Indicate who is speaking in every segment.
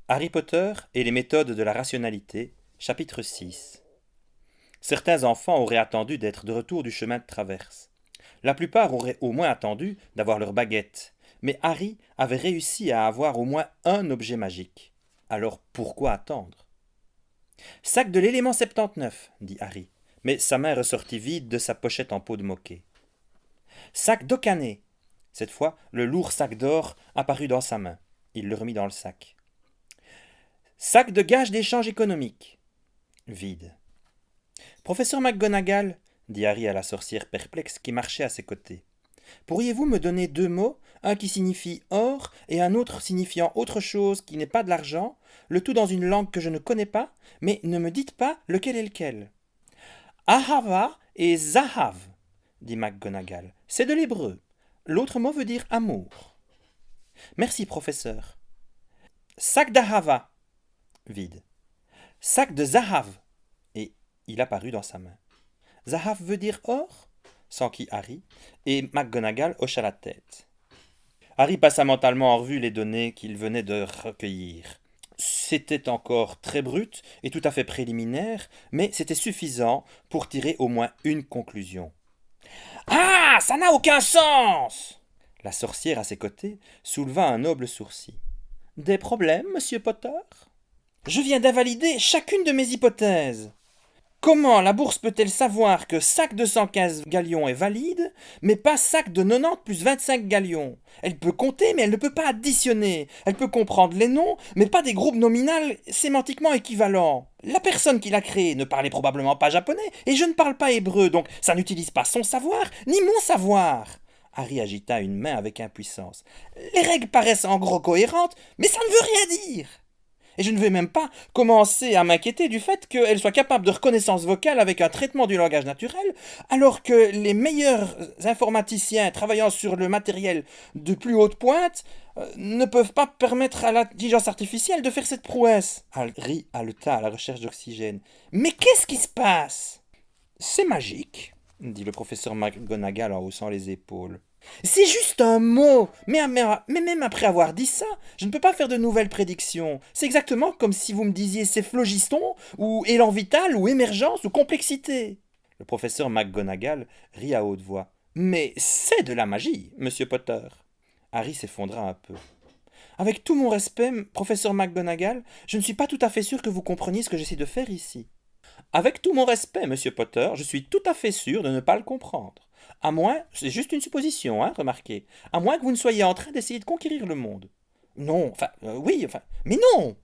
Speaker 1: Harry Potter et les méthodes de la rationalité, chapitre 6. Certains enfants auraient attendu d'être de retour du chemin de traverse. La plupart auraient au moins attendu d'avoir leur baguette, mais Harry avait réussi à avoir au moins un objet magique. Alors pourquoi attendre? Sac de l'élément 79, dit Harry, mais sa main ressortit vide de sa pochette en peau de moquet. Sac d'Ocané. Cette fois, le lourd sac d'or apparut dans sa main. Il le remit dans le sac. Sac de gage d'échange économique. Vide. Professeur McGonagall, dit Harry à la sorcière perplexe qui marchait à ses côtés, pourriez-vous me donner deux mots, un qui signifie or et un autre signifiant autre chose qui n'est pas de l'argent, le tout dans une langue que je ne connais pas, mais ne me dites pas lequel est lequel. Ahava et Zahav, dit McGonagall. C'est de l'hébreu. L'autre mot veut dire amour. Merci, professeur. Sac d'Ahava. Vide. Sac de Zahav. Et il apparut dans sa main. Zahav veut dire or, s'enquit Harry, et McGonagall hocha la tête. Harry passa mentalement en revue les données qu'il venait de recueillir. C'était encore très brut et tout à fait préliminaire, mais c'était suffisant pour tirer au moins une conclusion. Ah, ça n'a aucun sens! La sorcière à ses côtés souleva un noble sourcil. Des problèmes, monsieur Potter? Je viens d'invalider chacune de mes hypothèses. Comment la bourse peut-elle savoir que sac de 115 galions est valide, mais pas sac de 90 plus 25 galions? Elle peut compter, mais elle ne peut pas additionner. Elle peut comprendre les noms, mais pas des groupes nominaux sémantiquement équivalents. La personne qui l'a créé ne parlait probablement pas japonais, et je ne parle pas hébreu, donc ça n'utilise pas son savoir, ni mon savoir. Harry agita une main avec impuissance. Les règles paraissent en gros cohérentes, mais ça ne veut rien dire. Et je ne vais même pas commencer à m'inquiéter du fait qu'elle soit capable de reconnaissance vocale avec un traitement du langage naturel, alors que les meilleurs informaticiens travaillant sur le matériel de plus haute pointe ne peuvent pas permettre à l'intelligence artificielle de faire cette prouesse. Harry haleta à la recherche d'oxygène. Mais qu'est-ce qui se passe? C'est magique, dit le professeur McGonagall en haussant les épaules. C'est juste un mot, mais même après avoir dit ça, je ne peux pas faire de nouvelles prédictions. C'est exactement comme si vous me disiez c'est phlogiston, ou élan vital, ou émergence, ou complexité. Le professeur McGonagall rit à haute voix. Mais c'est de la magie, monsieur Potter. Harry s'effondra un peu. Avec tout mon respect, professeur McGonagall, je ne suis pas tout à fait sûr que vous compreniez ce que j'essaie de faire ici. Avec tout mon respect, monsieur Potter, je suis tout à fait sûr de ne pas le comprendre. À moins, c'est juste une supposition, hein, remarquez, à moins que vous ne soyez en train d'essayer de conquérir le monde. Non, oui, mais non!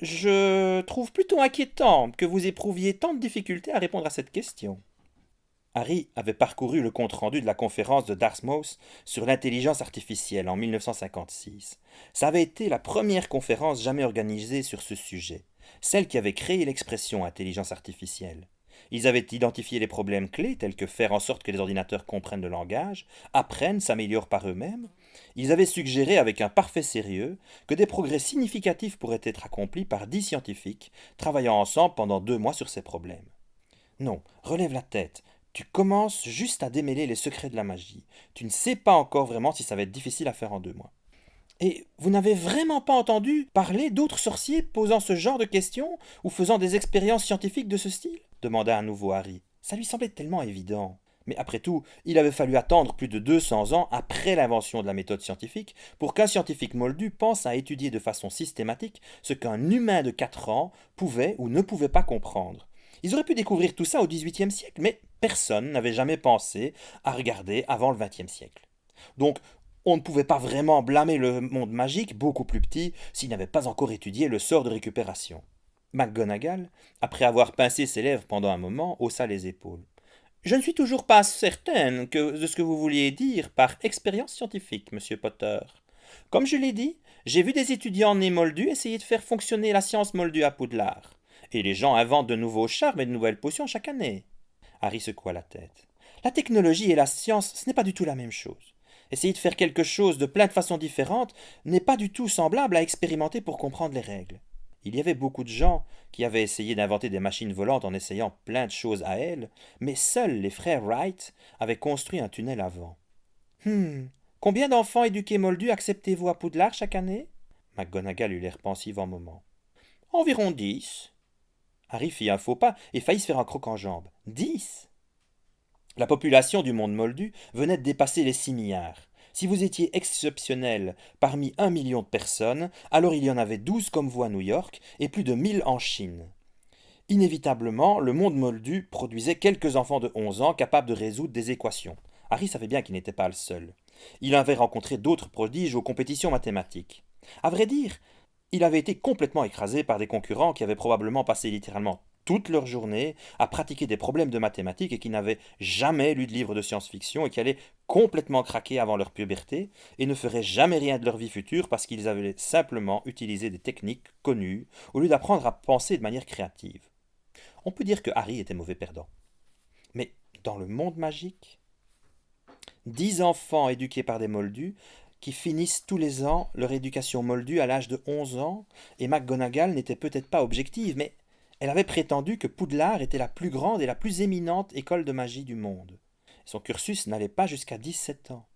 Speaker 1: Je trouve plutôt inquiétant que vous éprouviez tant de difficultés à répondre à cette question. Harry avait parcouru le compte-rendu de la conférence de Dartmouth sur l'intelligence artificielle en 1956. Ça avait été la première conférence jamais organisée sur ce sujet, celle qui avait créé l'expression intelligence artificielle. Ils avaient identifié les problèmes clés tels que faire en sorte que les ordinateurs comprennent le langage, apprennent, s'améliorent par eux-mêmes. Ils avaient suggéré avec un parfait sérieux que des progrès significatifs pourraient être accomplis par 10 scientifiques travaillant ensemble pendant 2 mois sur ces problèmes. Non, relève la tête. Tu commences juste à démêler les secrets de la magie. Tu ne sais pas encore vraiment si ça va être difficile à faire en 2 mois. Et vous n'avez vraiment pas entendu parler d'autres sorciers posant ce genre de questions ou faisant des expériences scientifiques de ce style? Demanda à nouveau Harry. Ça lui semblait tellement évident. Mais après tout, il avait fallu attendre plus de 200 ans après l'invention de la méthode scientifique pour qu'un scientifique moldu pense à étudier de façon systématique ce qu'un humain de 4 ans pouvait ou ne pouvait pas comprendre. Ils auraient pu découvrir tout ça au XVIIIe siècle, mais personne n'avait jamais pensé à regarder avant le XXe siècle. Donc, on ne pouvait pas vraiment blâmer le monde magique, beaucoup plus petit, s'il n'avait pas encore étudié le sort de récupération. McGonagall, après avoir pincé ses lèvres pendant un moment, haussa les épaules. Je ne suis toujours pas certaine de ce que vous vouliez dire par expérience scientifique, monsieur Potter. Comme je l'ai dit, j'ai vu des étudiants nés moldus essayer de faire fonctionner la science moldue à Poudlard. Et les gens inventent de nouveaux charmes et de nouvelles potions chaque année. Harry secoua la tête. La technologie et la science, ce n'est pas du tout la même chose. Essayer de faire quelque chose de plein de façons différentes n'est pas du tout semblable à expérimenter pour comprendre les règles. Il y avait beaucoup de gens qui avaient essayé d'inventer des machines volantes en essayant plein de choses à elles, mais seuls les frères Wright avaient construit un tunnel à vent. Combien d'enfants éduqués moldus acceptez-vous à Poudlard chaque année? McGonagall eut l'air pensif un moment. Environ 10. Harry fit un faux pas et faillit se faire un croc-en-jambe. 10. La population du monde moldu venait de dépasser les 6 milliards. Si vous étiez exceptionnel parmi 1 million de personnes, alors il y en avait 12 comme vous à New York et plus de 1000 en Chine. Inévitablement, le monde moldu produisait quelques enfants de 11 ans capables de résoudre des équations. Harry savait bien qu'il n'était pas le seul. Il avait rencontré d'autres prodiges aux compétitions mathématiques. À vrai dire, il avait été complètement écrasé par des concurrents qui avaient probablement passé littéralement toute leur journée à pratiquer des problèmes de mathématiques et qui n'avaient jamais lu de livres de science-fiction et qui allaient complètement craquer avant leur puberté et ne feraient jamais rien de leur vie future parce qu'ils avaient simplement utilisé des techniques connues au lieu d'apprendre à penser de manière créative. On peut dire que Harry était mauvais perdant. Mais dans le monde magique, 10 enfants éduqués par des moldus qui finissent tous les ans leur éducation moldue à l'âge de 11 ans, et McGonagall n'était peut-être pas objective, mais elle avait prétendu que Poudlard était la plus grande et la plus éminente école de magie du monde. Son cursus n'allait pas jusqu'à 17 ans.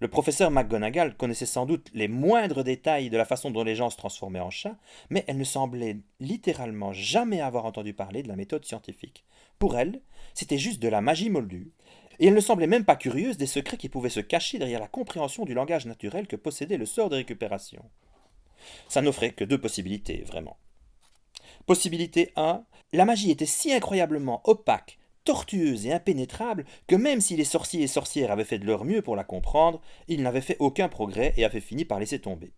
Speaker 1: Le professeur McGonagall connaissait sans doute les moindres détails de la façon dont les gens se transformaient en chats, mais elle ne semblait littéralement jamais avoir entendu parler de la méthode scientifique. Pour elle, c'était juste de la magie moldue, et elle ne semblait même pas curieuse des secrets qui pouvaient se cacher derrière la compréhension du langage naturel que possédait le sort de récupération. Ça n'offrait que deux possibilités, vraiment. Possibilité 1, la magie était si incroyablement opaque, tortueuse et impénétrable que même si les sorciers et sorcières avaient fait de leur mieux pour la comprendre, ils n'avaient fait aucun progrès et avaient fini par laisser tomber.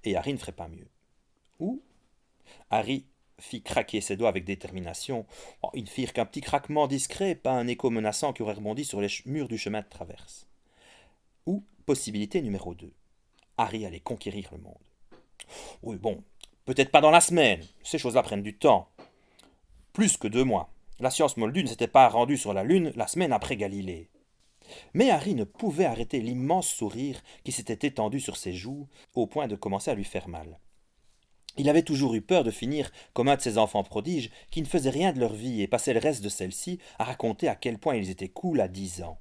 Speaker 1: Et Harry ne ferait pas mieux. Ou Harry fit craquer ses doigts avec détermination. Oh, ils ne firent qu'un petit craquement discret, pas un écho menaçant qui aurait rebondi sur les murs du chemin de traverse. Ou possibilité numéro 2. Harry allait conquérir le monde. Oui, bon, peut-être pas dans la semaine, ces choses-là prennent du temps. Plus que 2 mois. La science moldue ne s'était pas rendue sur la Lune la semaine après Galilée. Mais Harry ne pouvait arrêter l'immense sourire qui s'était étendu sur ses joues, au point de commencer à lui faire mal. Il avait toujours eu peur de finir comme un de ces enfants prodiges qui ne faisaient rien de leur vie et passaient le reste de celle-ci à raconter à quel point ils étaient cool à 10 ans.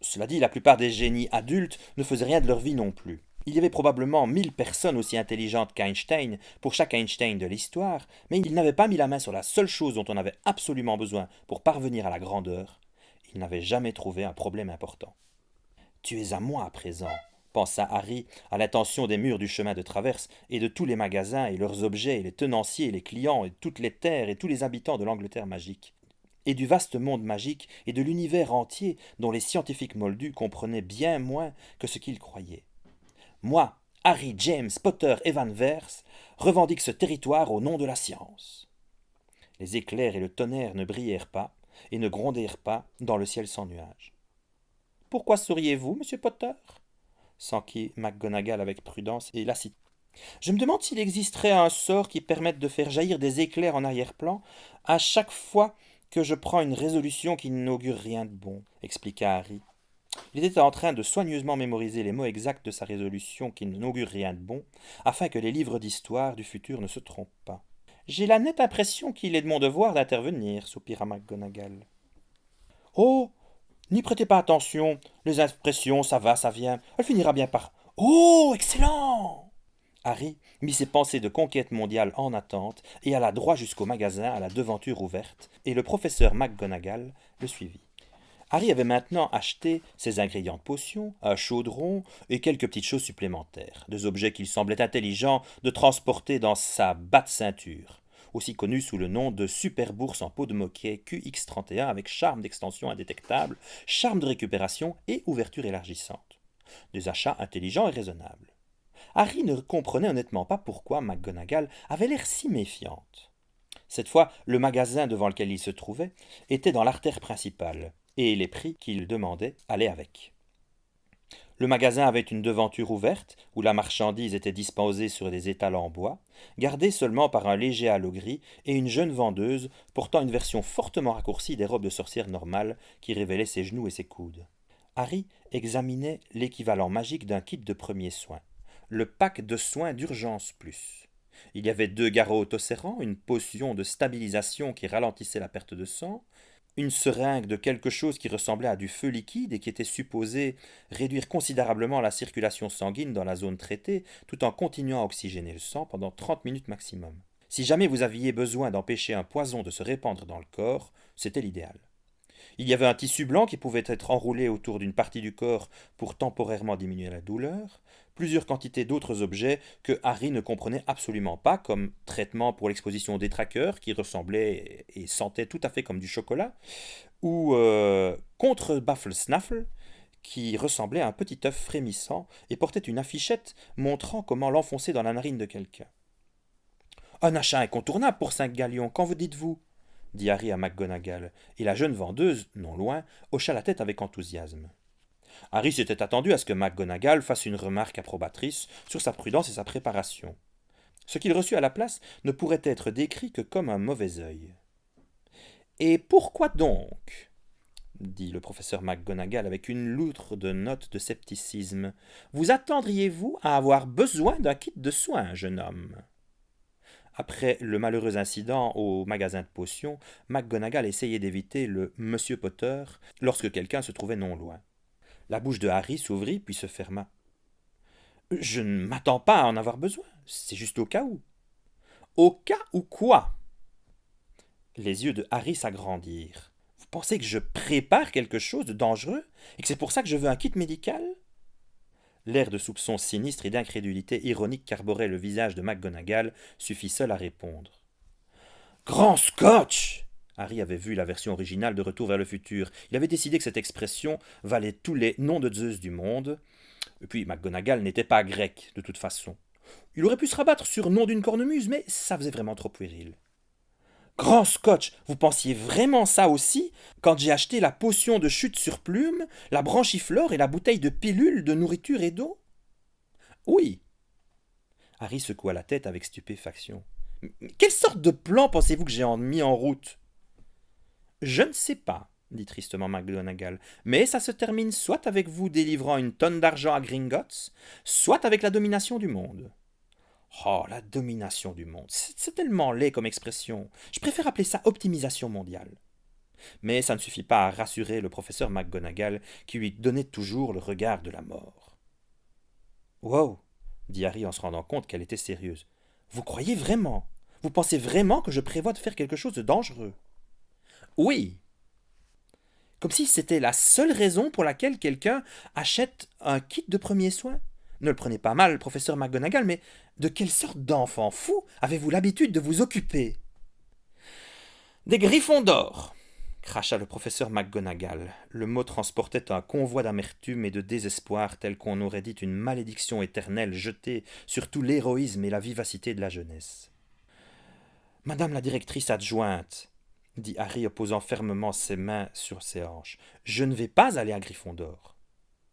Speaker 1: Cela dit, la plupart des génies adultes ne faisaient rien de leur vie non plus. Il y avait probablement 1000 personnes aussi intelligentes qu'Einstein pour chaque Einstein de l'histoire, mais il n'avait pas mis la main sur la seule chose dont on avait absolument besoin pour parvenir à la grandeur. Il n'avait jamais trouvé un problème important. Tu es à moi à présent, pensa Harry à l'intention des murs du chemin de traverse et de tous les magasins et leurs objets et les tenanciers et les clients et toutes les terres et tous les habitants de l'Angleterre magique, et du vaste monde magique et de l'univers entier dont les scientifiques moldus comprenaient bien moins que ce qu'ils croyaient. Moi, Harry James Potter Evan Verse, revendique ce territoire au nom de la science. Les éclairs et le tonnerre ne brillèrent pas et ne grondèrent pas dans le ciel sans nuages. Pourquoi souriez-vous, monsieur Potter s'enquit McGonagall avec prudence et lassitude. Je me demande s'il existerait un sort qui permette de faire jaillir des éclairs en arrière-plan à chaque fois que je prends une résolution qui n'augure rien de bon, expliqua Harry. Il était en train de soigneusement mémoriser les mots exacts de sa résolution qui n'augure rien de bon, afin que les livres d'histoire du futur ne se trompent pas. J'ai la nette impression qu'il est de mon devoir d'intervenir, soupira McGonagall. Oh, n'y prêtez pas attention, les impressions, ça va, ça vient, elle finira bien par... Oh, excellent Harry mit ses pensées de conquête mondiale en attente et alla droit jusqu'au magasin à la devanture ouverte, et le professeur McGonagall le suivit. Harry avait maintenant acheté ses ingrédients de potions, un chaudron et quelques petites choses supplémentaires, des objets qu'il semblait intelligent de transporter dans sa batte-ceinture, aussi connue sous le nom de super bourse en peau de moquet QX31 avec charme d'extension indétectable, charme de récupération et ouverture élargissante. Des achats intelligents et raisonnables. Harry ne comprenait honnêtement pas pourquoi McGonagall avait l'air si méfiante. Cette fois, le magasin devant lequel il se trouvait était dans l'artère principale, et les prix qu'il demandait allaient avec. Le magasin avait une devanture ouverte, où la marchandise était disposée sur des étals en bois, gardée seulement par un léger halo gris et une jeune vendeuse portant une version fortement raccourcie des robes de sorcière normales qui révélaient ses genoux et ses coudes. Harry examinait l'équivalent magique d'un kit de premiers soins, le pack de soins d'urgence plus. Il y avait 2 garrots autosérants, une potion de stabilisation qui ralentissait la perte de sang, une seringue de quelque chose qui ressemblait à du feu liquide et qui était supposé réduire considérablement la circulation sanguine dans la zone traitée, tout en continuant à oxygéner le sang pendant 30 minutes maximum. Si jamais vous aviez besoin d'empêcher un poison de se répandre dans le corps, c'était l'idéal. Il y avait un tissu blanc qui pouvait être enroulé autour d'une partie du corps pour temporairement diminuer la douleur, plusieurs quantités d'autres objets que Harry ne comprenait absolument pas, comme traitement pour l'exposition des traqueurs qui ressemblaient et sentaient tout à fait comme du chocolat, ou contre Baffle Snaffle qui ressemblait à un petit œuf frémissant et portait une affichette montrant comment l'enfoncer dans la narine de quelqu'un. Un achat incontournable pour 5 galions, qu'en vous dites-vous dit Harry à McGonagall, et la jeune vendeuse, non loin, hocha la tête avec enthousiasme. Harry s'était attendu à ce que McGonagall fasse une remarque approbatrice sur sa prudence et sa préparation. Ce qu'il reçut à la place ne pourrait être décrit que comme un mauvais œil. « Et pourquoi donc ?» dit le professeur McGonagall avec une lourde note de scepticisme. « Vous attendriez-vous à avoir besoin d'un kit de soins, jeune homme ?» Après le malheureux incident au magasin de potions, McGonagall essayait d'éviter le « Monsieur Potter » lorsque quelqu'un se trouvait non loin. La bouche de Harry s'ouvrit puis se ferma. « Je ne m'attends pas à en avoir besoin, c'est juste au cas où. »« Au cas où quoi ?» Les yeux de Harry s'agrandirent. « Vous pensez que je prépare quelque chose de dangereux et que c'est pour ça que je veux un kit médical ?» L'air de soupçon sinistre et d'incrédulité ironique qu'arborait le visage de McGonagall suffit seul à répondre. « Grand Scotch !» Harry avait vu la version originale de Retour vers le futur. Il avait décidé que cette expression valait tous les noms de Zeus du monde. Et puis McGonagall n'était pas grec, de toute façon. Il aurait pu se rabattre sur nom d'une cornemuse, mais ça faisait vraiment trop puéril. Grand Scotch, vous pensiez vraiment ça aussi quand j'ai acheté la potion de chute sur plume, la branchiflore et la bouteille de pilules de nourriture et d'eau? Oui. Harry secoua la tête avec stupéfaction. Quelle sorte de plan pensez-vous que j'ai mis en route? Je ne sais pas, dit tristement McGonagall, mais ça se termine soit avec vous délivrant une tonne d'argent à Gringotts, soit avec la domination du monde. Oh, la domination du monde, c'est tellement laid comme expression. Je préfère appeler ça optimisation mondiale. Mais ça ne suffit pas à rassurer le professeur McGonagall, qui lui donnait toujours le regard de la mort. Wow, dit Harry en se rendant compte qu'elle était sérieuse. Vous croyez vraiment? Vous pensez vraiment que je prévois de faire quelque chose de dangereux? Oui. Comme si c'était la seule raison pour laquelle quelqu'un achète un kit de premiers soins? Ne le prenez pas mal, professeur McGonagall, mais de quelle sorte d'enfant fou avez-vous l'habitude de vous occuper? Des griffons d'or, cracha le professeur McGonagall. Le mot transportait un convoi d'amertume et de désespoir tel qu'on aurait dit une malédiction éternelle jetée sur tout l'héroïsme et la vivacité de la jeunesse. Madame la directrice adjointe, dit Harry en posant fermement ses mains sur ses hanches, je ne vais pas aller à Gryffondor.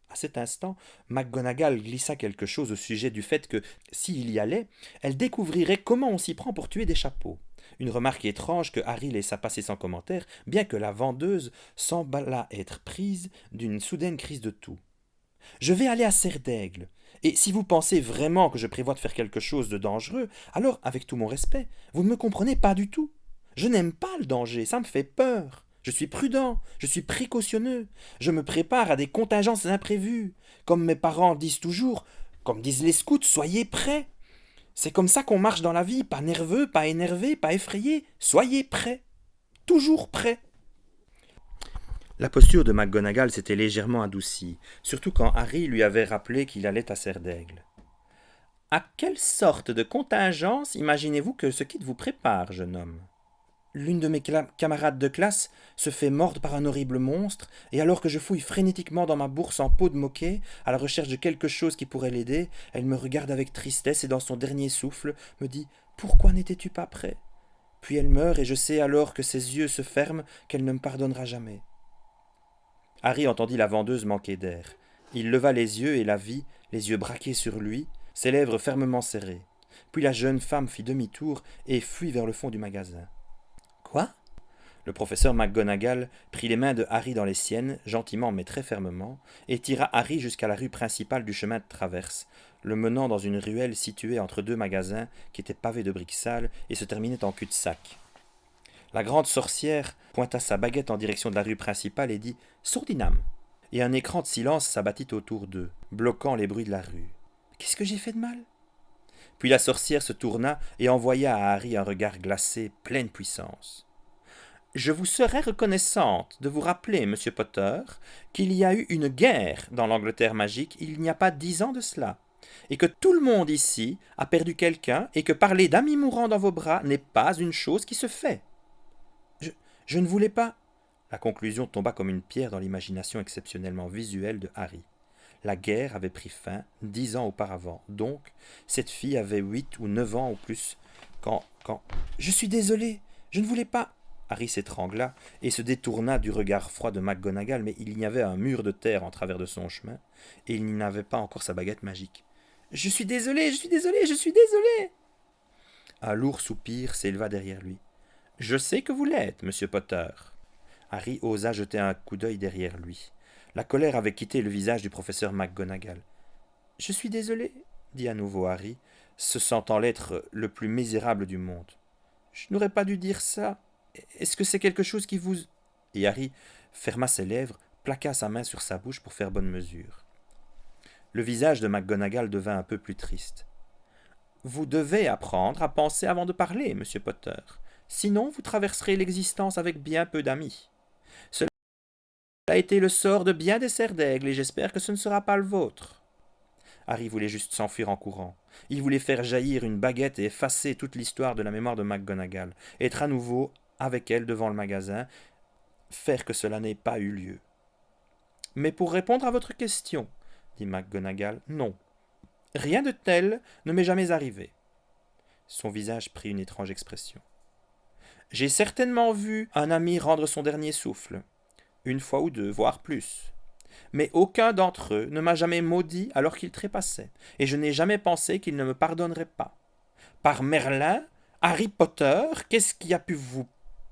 Speaker 1: À cet instant, McGonagall glissa quelque chose au sujet du fait que, s'il y allait, elle découvrirait comment on s'y prend pour tuer des chapeaux. Une remarque étrange que Harry laissa passer sans commentaire, bien que la vendeuse semblât être prise d'une soudaine crise de toux. « Je vais aller à Serre d'Aigle, et si vous pensez vraiment que je prévois de faire quelque chose de dangereux, alors, avec tout mon respect, vous ne me comprenez pas du tout. Je n'aime pas le danger, ça me fait peur. Je suis prudent, je suis précautionneux, je me prépare à des contingences imprévues. Comme mes parents disent toujours, comme disent les scouts, soyez prêts. C'est comme ça qu'on marche dans la vie, pas nerveux, pas énervé, pas effrayé. Soyez prêts, toujours prêts. La posture de McGonagall s'était légèrement adoucie, surtout quand Harry lui avait rappelé qu'il allait à Serre d'Aigle. « À quelle sorte de contingence imaginez-vous que ce kit vous prépare, jeune homme ?» L'une de mes camarades de classe se fait mordre par un horrible monstre, et alors que je fouille frénétiquement dans ma bourse en peau de moquet, à la recherche de quelque chose qui pourrait l'aider, elle me regarde avec tristesse et dans son dernier souffle me dit « Pourquoi n'étais-tu pas prêt ?» Puis elle meurt et je sais alors que ses yeux se ferment, qu'elle ne me pardonnera jamais. Harry entendit la vendeuse manquer d'air. Il leva les yeux et la vit, les yeux braqués sur lui, ses lèvres fermement serrées. Puis la jeune femme fit demi-tour et fuit vers le fond du magasin. Quoi? Le professeur McGonagall prit les mains de Harry dans les siennes, gentiment mais très fermement, et tira Harry jusqu'à la rue principale du chemin de traverse, le menant dans une ruelle située entre deux magasins qui étaient pavés de briques sales et se terminaient en cul-de-sac. La grande sorcière pointa sa baguette en direction de la rue principale et dit « Sourdinam !» Et un écran de silence s'abattit autour d'eux, bloquant les bruits de la rue. « Qu'est-ce que j'ai fait de mal ?» Puis la sorcière se tourna et envoya à Harry un regard glacé, pleine puissance. « Je vous serais reconnaissante de vous rappeler, monsieur Potter, qu'il y a eu une guerre dans l'Angleterre magique il n'y a pas 10 ans de cela, et que tout le monde ici a perdu quelqu'un et que parler d'amis mourants dans vos bras n'est pas une chose qui se fait. Je ne voulais pas. » La conclusion tomba comme une pierre dans l'imagination exceptionnellement visuelle de Harry. La guerre avait pris fin 10 ans auparavant, donc cette fille avait 8 ou 9 ans ou plus quand... Je suis désolé, je ne voulais pas. Harry s'étrangla et se détourna du regard froid de McGonagall, mais il y avait un mur de terre en travers de son chemin, et il n'avait pas encore sa baguette magique. Je suis désolé, je suis désolé, je suis désolé. Un lourd soupir s'éleva derrière lui. Je sais que vous l'êtes, monsieur Potter. Harry osa jeter un coup d'œil derrière lui. La colère avait quitté le visage du professeur McGonagall. « Je suis désolé, » dit à nouveau Harry, se sentant l'être le plus misérable du monde. « Je n'aurais pas dû dire ça. Est-ce que c'est quelque chose qui vous... » Et Harry ferma ses lèvres, plaqua sa main sur sa bouche pour faire bonne mesure. Le visage de McGonagall devint un peu plus triste. « Vous devez apprendre à penser avant de parler, monsieur Potter. Sinon, vous traverserez l'existence avec bien peu d'amis. Cela a été le sort de bien des serres d'aigle, et j'espère que ce ne sera pas le vôtre. » Harry voulait juste s'enfuir en courant. Il voulait faire jaillir une baguette et effacer toute l'histoire de la mémoire de McGonagall, être à nouveau avec elle devant le magasin, faire que cela n'ait pas eu lieu. « Mais pour répondre à votre question, » dit McGonagall, « non. Rien de tel ne m'est jamais arrivé. » Son visage prit une étrange expression. « J'ai certainement vu un ami rendre son dernier souffle, une fois ou deux, voire plus. Mais aucun d'entre eux ne m'a jamais maudit alors qu'il trépassait, et je n'ai jamais pensé qu'il ne me pardonnerait pas. Par Merlin, Harry Potter, qu'est-ce qui a pu vous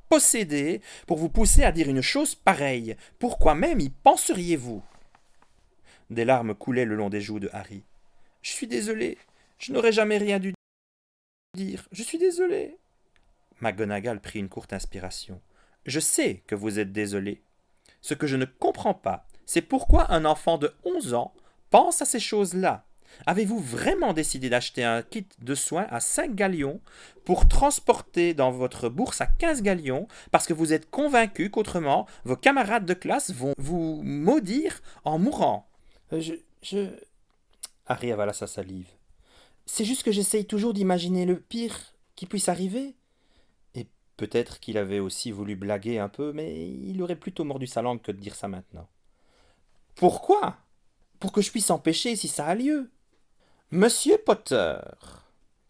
Speaker 1: posséder pour vous pousser à dire une chose pareille? Pourquoi même y penseriez-vous » Des larmes coulaient le long des joues de Harry. « Je suis désolé, je n'aurais jamais rien dû dire, je suis désolé. » McGonagall prit une courte inspiration. « Je sais que vous êtes désolé. Ce que je ne comprends pas, c'est pourquoi un enfant de 11 ans pense à ces choses-là. Avez-vous vraiment décidé d'acheter un kit de soins à 5 galions pour transporter dans votre bourse à 15 galions parce que vous êtes convaincu qu'autrement vos camarades de classe vont vous maudire en mourant? Je... Harry avala sa salive. C'est juste que j'essaye toujours d'imaginer le pire qui puisse arriver. Et peut-être qu'il avait aussi voulu blaguer un peu, mais il aurait plutôt mordu sa langue que de dire ça maintenant. Pourquoi? Pour que je puisse empêcher si ça a lieu. Monsieur Potter.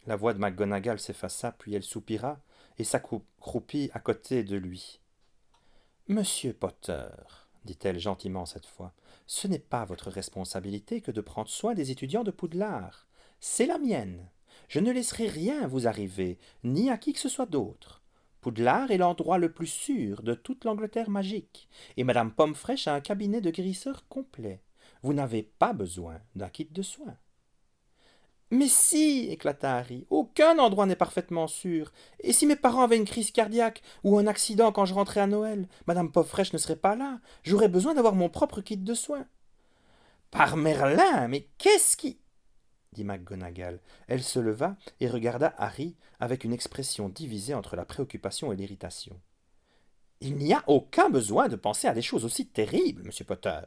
Speaker 1: La voix de McGonagall s'effaça, puis elle soupira et s'accroupit à côté de lui. Monsieur Potter, dit-elle gentiment cette fois, ce n'est pas votre responsabilité que de prendre soin des étudiants de Poudlard. C'est la mienne. Je ne laisserai rien vous arriver, ni à qui que ce soit d'autre. Poudlard est l'endroit le plus sûr de toute l'Angleterre magique, et Madame Pomme-Fraîche a un cabinet de guérisseur complet. Vous n'avez pas besoin d'un kit de soins. Mais si, éclata Harry, aucun endroit n'est parfaitement sûr. Et si mes parents avaient une crise cardiaque ou un accident quand je rentrais à Noël, Madame Pomme-Fraîche ne serait pas là. J'aurais besoin d'avoir mon propre kit de soins. Par Merlin, mais qu'est-ce qui... dit McGonagall. Elle se leva et regarda Harry avec une expression divisée entre la préoccupation et l'irritation. Il n'y a aucun besoin de penser à des choses aussi terribles, monsieur Potter.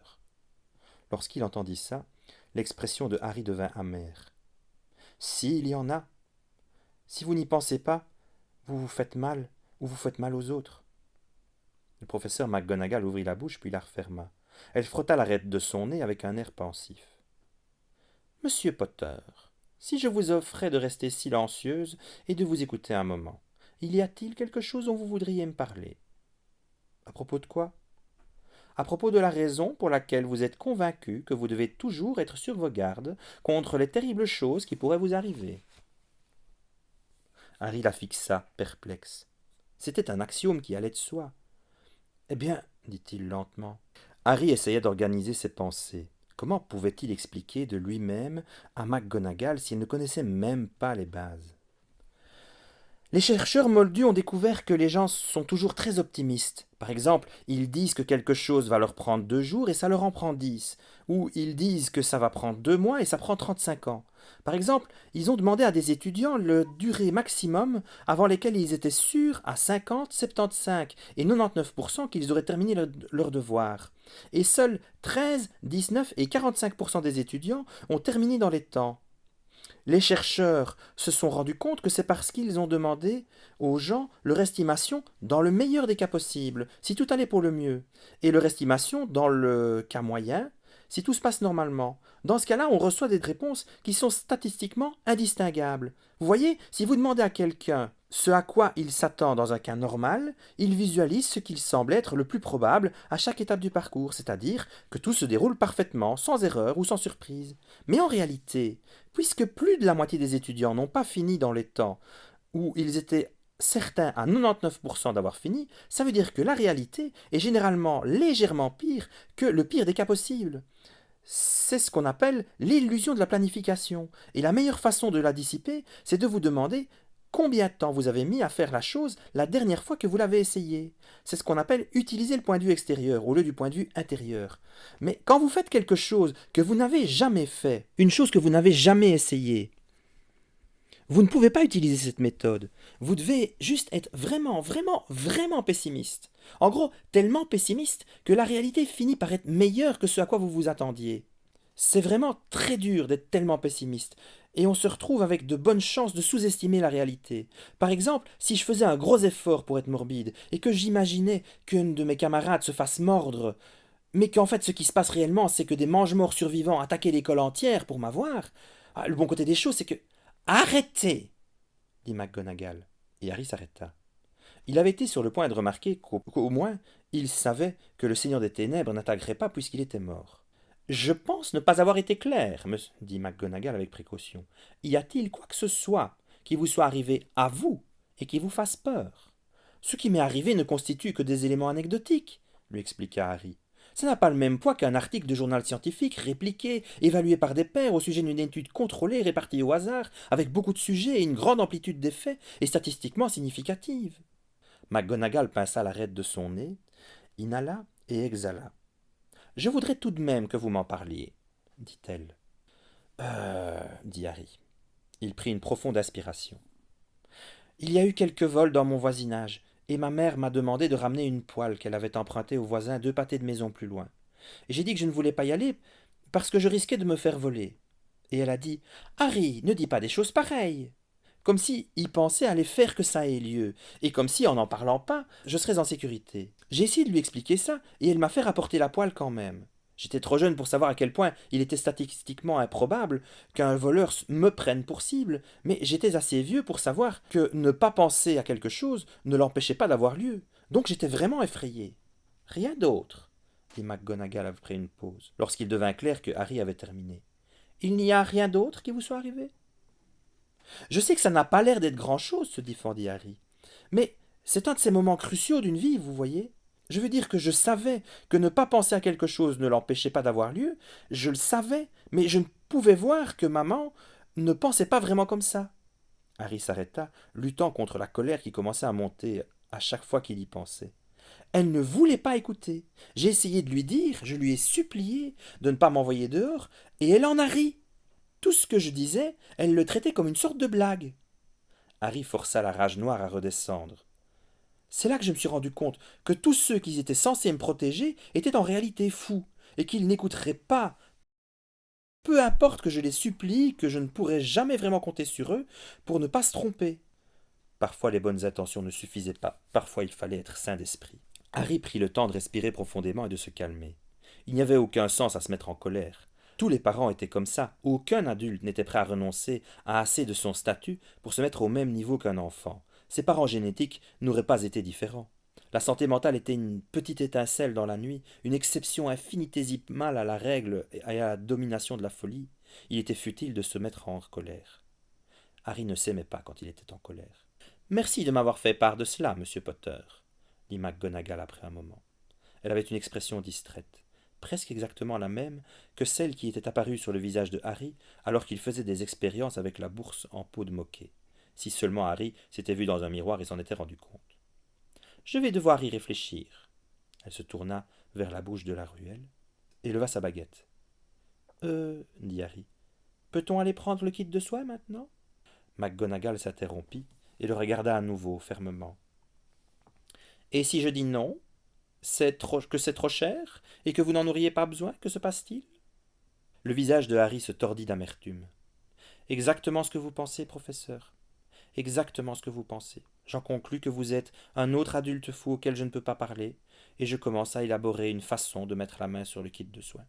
Speaker 1: Lorsqu'il entendit ça, l'expression de Harry devint amère. Si, il y en a. Si vous n'y pensez pas, vous vous faites mal, ou vous faites mal aux autres. Le professeur McGonagall ouvrit la bouche, puis la referma. Elle frotta l'arête de son nez avec un air pensif. Monsieur Potter, si je vous offrais de rester silencieuse et de vous écouter un moment, y a-t-il quelque chose dont vous voudriez me parler? À propos de quoi? À propos de la raison pour laquelle vous êtes convaincu que vous devez toujours être sur vos gardes contre les terribles choses qui pourraient vous arriver. Harry la fixa, perplexe. C'était un axiome qui allait de soi. Eh bien, dit-il lentement. Harry essayait d'organiser ses pensées. Comment pouvait-il expliquer de lui-même à McGonagall s'il ne connaissait même pas les bases? Les chercheurs moldus ont découvert que les gens sont toujours très optimistes. Par exemple, ils disent que quelque chose va leur prendre 2 jours et ça leur en prend 10. Ou ils disent que ça va prendre 2 mois et ça prend 35 ans. Par exemple, ils ont demandé à des étudiants le durée maximum avant lesquelles ils étaient sûrs à 50, 75 et 99% qu'ils auraient terminé leur devoir. Et seuls 13, 19 et 45% des étudiants ont terminé dans les temps. Les chercheurs se sont rendus compte que c'est parce qu'ils ont demandé aux gens leur estimation dans le meilleur des cas possibles, si tout allait pour le mieux, et leur estimation dans le cas moyen, si tout se passe normalement. Dans ce cas-là, on reçoit des réponses qui sont statistiquement indistinguables. Vous voyez, si vous demandez à quelqu'un ce à quoi il s'attend dans un cas normal, il visualise ce qu'il semble être le plus probable à chaque étape du parcours, c'est-à-dire que tout se déroule parfaitement, sans erreur ou sans surprise. Mais en réalité, puisque plus de la moitié des étudiants n'ont pas fini dans les temps où ils étaient certains à 99% d'avoir fini, ça veut dire que la réalité est généralement légèrement pire que le pire des cas possibles. C'est ce qu'on appelle l'illusion de la planification. Et la meilleure façon de la dissiper, c'est de vous demander combien de temps vous avez mis à faire la chose la dernière fois que vous l'avez essayé. C'est ce qu'on appelle utiliser le point de vue extérieur au lieu du point de vue intérieur. Mais quand vous faites quelque chose que vous n'avez jamais fait, une chose que vous n'avez jamais essayée, vous ne pouvez pas utiliser cette méthode. Vous devez juste être vraiment, vraiment, vraiment pessimiste. En gros, tellement pessimiste que la réalité finit par être meilleure que ce à quoi vous vous attendiez. C'est vraiment très dur d'être tellement pessimiste, et on se retrouve avec de bonnes chances de sous-estimer la réalité. Par exemple, si je faisais un gros effort pour être morbide, et que j'imaginais qu'un de mes camarades se fasse mordre, mais qu'en fait ce qui se passe réellement, c'est que des mange-morts survivants attaquaient l'école entière pour m'avoir, le bon côté des choses, c'est que... Arrêtez dit McGonagall, et Harry s'arrêta. Il avait été sur le point de remarquer qu'au moins il savait que le Seigneur des Ténèbres n'attaquerait pas puisqu'il était mort. Je pense ne pas avoir été clair, dit McGonagall avec précaution. Y a-t-il quoi que ce soit qui vous soit arrivé à vous et qui vous fasse peur? Ce qui m'est arrivé ne constitue que des éléments anecdotiques, lui expliqua Harry. Ça n'a pas le même poids qu'un article de journal scientifique répliqué, évalué par des pairs au sujet d'une étude contrôlée, répartie au hasard, avec beaucoup de sujets et une grande amplitude d'effets, et statistiquement significative. McGonagall pinça l'arête de son nez, inhala et exhala. Je voudrais tout de même que vous m'en parliez, dit-elle. Dit Harry. Il prit une profonde aspiration. Il y a eu quelques vols dans mon voisinage, et ma mère m'a demandé de ramener une poêle qu'elle avait empruntée au voisin 2 pâtés de maison plus loin. Et j'ai dit que je ne voulais pas y aller parce que je risquais de me faire voler. Et elle a dit Harry, ne dis pas des choses pareilles. Comme si y penser allait faire que ça ait lieu, et comme si, en n'en parlant pas, je serais en sécurité. J'ai essayé de lui expliquer ça, et elle m'a fait rapporter la poêle quand même. J'étais trop jeune pour savoir à quel point il était statistiquement improbable qu'un voleur me prenne pour cible, mais j'étais assez vieux pour savoir que ne pas penser à quelque chose ne l'empêchait pas d'avoir lieu. Donc j'étais vraiment effrayé. Rien d'autre, dit McGonagall après une pause, lorsqu'il devint clair que Harry avait terminé. Il n'y a rien d'autre qui vous soit arrivé? Je sais que ça n'a pas l'air d'être grand-chose, se défendit Harry. Mais c'est un de ces moments cruciaux d'une vie, vous voyez. Je veux dire que je savais que ne pas penser à quelque chose ne l'empêchait pas d'avoir lieu, je le savais, mais je ne pouvais voir que maman ne pensait pas vraiment comme ça. Harry s'arrêta, luttant contre la colère qui commençait à monter à chaque fois qu'il y pensait. Elle ne voulait pas écouter. J'ai essayé de lui dire, je lui ai supplié de ne pas m'envoyer dehors, et elle en a ri. Tout ce que je disais, elle le traitait comme une sorte de blague. Harry força la rage noire à redescendre. C'est là que je me suis rendu compte que tous ceux qui étaient censés me protéger étaient en réalité fous, et qu'ils n'écouteraient pas. Peu importe que je les supplie, que je ne pourrais jamais vraiment compter sur eux pour ne pas se tromper. Parfois les bonnes intentions ne suffisaient pas, parfois il fallait être sain d'esprit. Harry prit le temps de respirer profondément et de se calmer. Il n'y avait aucun sens à se mettre en colère. Tous les parents étaient comme ça. Aucun adulte n'était prêt à renoncer à assez de son statut pour se mettre au même niveau qu'un enfant. Ses parents génétiques n'auraient pas été différents. La santé mentale était une petite étincelle dans la nuit, une exception infinitésimale à la règle et à la domination de la folie. Il était futile de se mettre en colère. Harry ne s'aimait pas quand il était en colère. Merci de m'avoir fait part de cela, monsieur Potter, dit McGonagall après un moment. Elle avait une expression distraite, presque exactement la même que celle qui était apparue sur le visage de Harry alors qu'il faisait des expériences avec la bourse en peau de moquet. Si seulement Harry s'était vu dans un miroir et s'en était rendu compte. Je vais devoir y réfléchir. Elle se tourna vers la bouche de la ruelle et leva sa baguette. Dit Harry. Peut-on aller prendre le kit de soie maintenant? McGonagall s'interrompit et le regarda à nouveau fermement. Et si je dis non, que c'est trop cher et que vous n'en auriez pas besoin, que se passe-t-il? Le visage de Harry se tordit d'amertume. Exactement ce que vous pensez, professeur. Exactement ce que vous pensez. J'en conclus que vous êtes un autre adulte fou auquel je ne peux pas parler, et je commence à élaborer une façon de mettre la main sur le kit de soins.